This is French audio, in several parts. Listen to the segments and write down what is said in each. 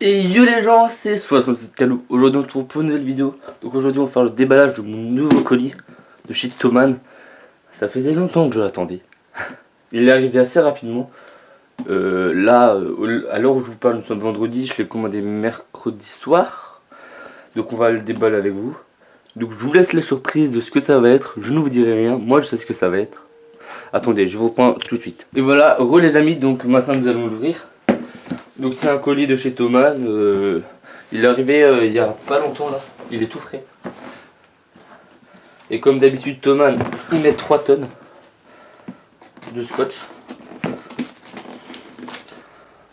Et yo les gens, c'est 67 Calou. Aujourd'hui on se retrouve pour une nouvelle vidéo. Donc aujourd'hui on va faire le déballage de mon nouveau colis de chez Thomann. Ça faisait longtemps que je l'attendais. Il est arrivé assez rapidement. Là, à l'heure où je vous parle, nous sommes vendredi, je l'ai commandé mercredi soir. Donc on va le déballer avec vous. Donc je vous laisse la surprise de ce que ça va être. Je ne vous dirai rien, moi je sais ce que ça va être. Attendez, je vous reprends tout de suite. Et voilà, re les amis, donc maintenant nous allons l'ouvrir. Donc c'est un colis de chez Thomann, il est arrivé il y a pas longtemps là, il est tout frais. Et comme d'habitude Thomann, il met 3 tonnes de scotch.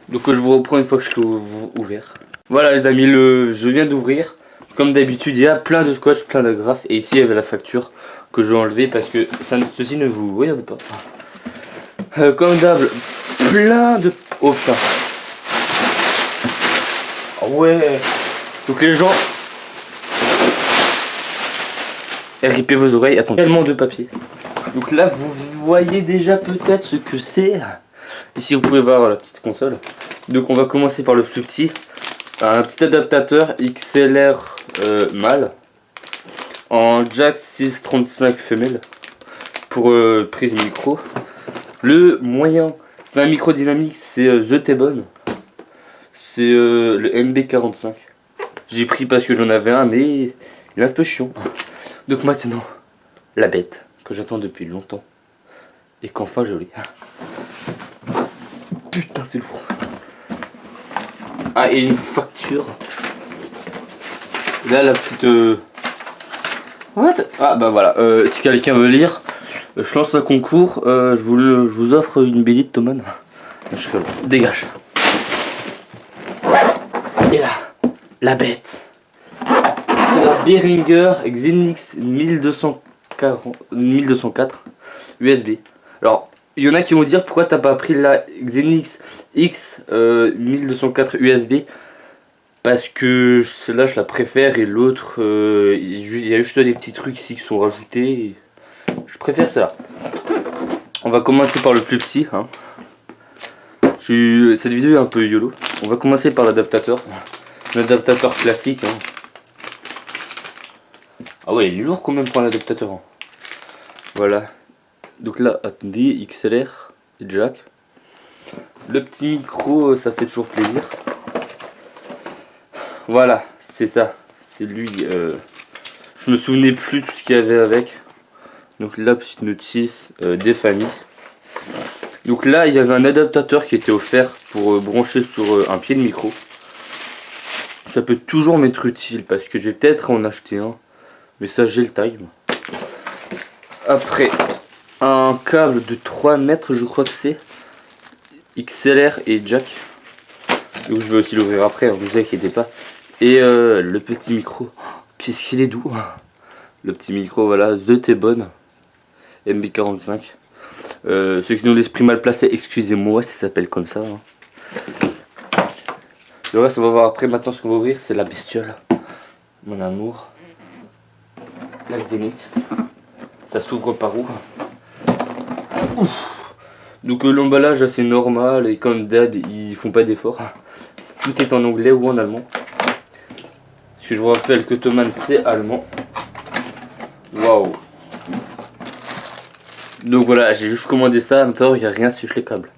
Donc je vous reprends une fois que je l'ai ouvert. Voilà les amis, je viens d'ouvrir. Comme d'habitude il y a plein de scotch, plein d'agrafes. Et ici il y avait la facture que je vais enlever parce que ceci ne vous regarde pas. Comme d'hab, plein de... Oh putain. Ouais. Donc les gens, RIP vos oreilles. Attendez, tellement de papier. Donc là vous voyez déjà peut-être ce que c'est. Ici vous pouvez voir la petite console. Donc on va commencer par le plus petit. Un petit adaptateur XLR mâle en jack 635 femelle pour prise micro. Le moyen, c'est un micro dynamique, c'est The T-Bone. C'est le MB45. J'ai pris parce que j'en avais un, mais il est un peu chiant. Donc maintenant, la bête que j'attends depuis longtemps. Et qu'enfin je l'ai. Putain, c'est lourd. Ah, et une facture. Là, la petite... What? Ah, bah voilà. Si quelqu'un veut lire, je lance un concours. Je vous offre une BD de Thomann. Je fais... Dégage. Et là, la bête. C'est la Behringer Xenix 1204 USB. Alors, il y en a qui vont dire pourquoi t'as pas pris la Xenix X 1204 USB. Parce que celle-là je la préfère et l'autre, il y a juste des petits trucs ici qui sont rajoutés. Je préfère ça. On va commencer par le plus petit. Hein. Cette vidéo est un peu YOLO. On va commencer par l'adaptateur. L'adaptateur classique. Hein. Ah ouais, il est lourd quand même pour un adaptateur. Hein. Voilà. Donc là, attendez, XLR et jack. Le petit micro, ça fait toujours plaisir. Voilà, c'est ça. C'est lui. Je me souvenais plus tout ce qu'il y avait avec. Donc là, petite notice des familles. Donc là, il y avait un adaptateur qui était offert pour brancher sur un pied de micro. Ça peut toujours m'être utile parce que je vais peut-être en acheter un. Mais ça, j'ai le time. Après, un câble de 3 mètres, je crois que c'est. XLR et jack. Donc je vais aussi l'ouvrir après, ne vous inquiétez pas. Et le petit micro. Qu'est-ce qu'il est doux. Le petit micro, voilà, The T-Bone MB45. Ceux qui ont l'esprit mal placé, excusez-moi, ça s'appelle comme ça. Hein. Le reste, on va voir après. Maintenant, ce qu'on va ouvrir, c'est la bestiole. Mon amour. La Xenix. Ça s'ouvre par où? Ouf. Donc l'emballage assez normal et comme d'hab, ils font pas d'efforts. Tout est en anglais ou en allemand. Parce que je vous rappelle que Thomann c'est allemand. Waouh. Donc voilà, j'ai juste commandé ça. À l'intérieur, il n'y a rien sur les câbles.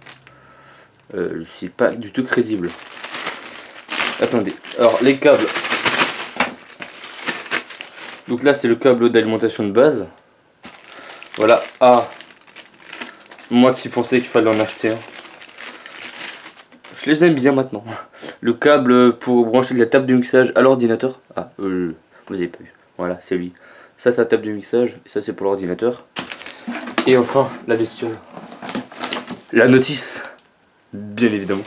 Je suis pas du tout crédible. Attendez. Alors les câbles. Donc là c'est le câble d'alimentation de base. Voilà. Ah. Moi qui pensais qu'il fallait en acheter un. Je les aime bien maintenant. Le câble pour brancher de la table de mixage à l'ordinateur. Ah, vous avez pas vu. Voilà, c'est lui. Ça, c'est la table de mixage. Et ça, c'est pour l'ordinateur. Et enfin, la bestiole. La notice. Bien évidemment.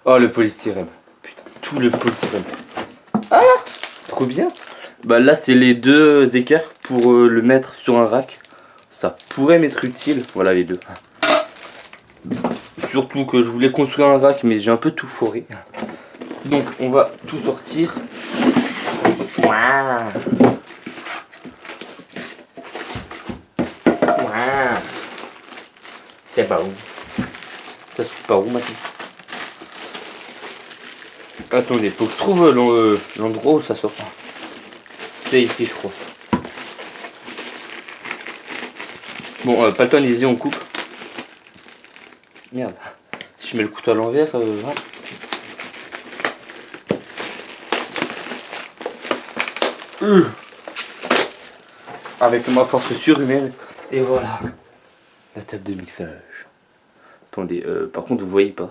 Oh, le polystyrène. Putain, tout le polystyrène. Ah, trop bien. Bah là, c'est les deux équerres pour le mettre sur un rack. Ça pourrait m'être utile. Voilà les deux. Surtout que je voulais construire un rack, mais j'ai un peu tout foré. Donc on va tout sortir. Mouah. Mouah. C'est pas où? Ça se pas où maintenant? Attendez, faut que je trouve l'endroit où ça sort. C'est ici, je crois. Bon, pas le temps, allez-y, on coupe. Merde. Si je mets le couteau à l'envers, hein. Avec ma force surhumaine. Et voilà. La table de mixage. Attendez, par contre, vous voyez pas.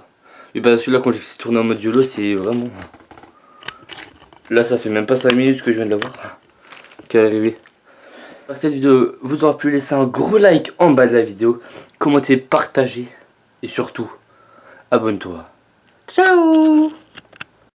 Et bah, celui-là, quand j'ai tourné en mode YOLO, c'est vraiment. Là, ça fait même pas 5 minutes que je viens de l'avoir. Qui est arrivé. Cette vidéo vous aura plu, laissez un gros like en bas de la vidéo. Commentez, partagez. Et surtout, abonne-toi. Ciao!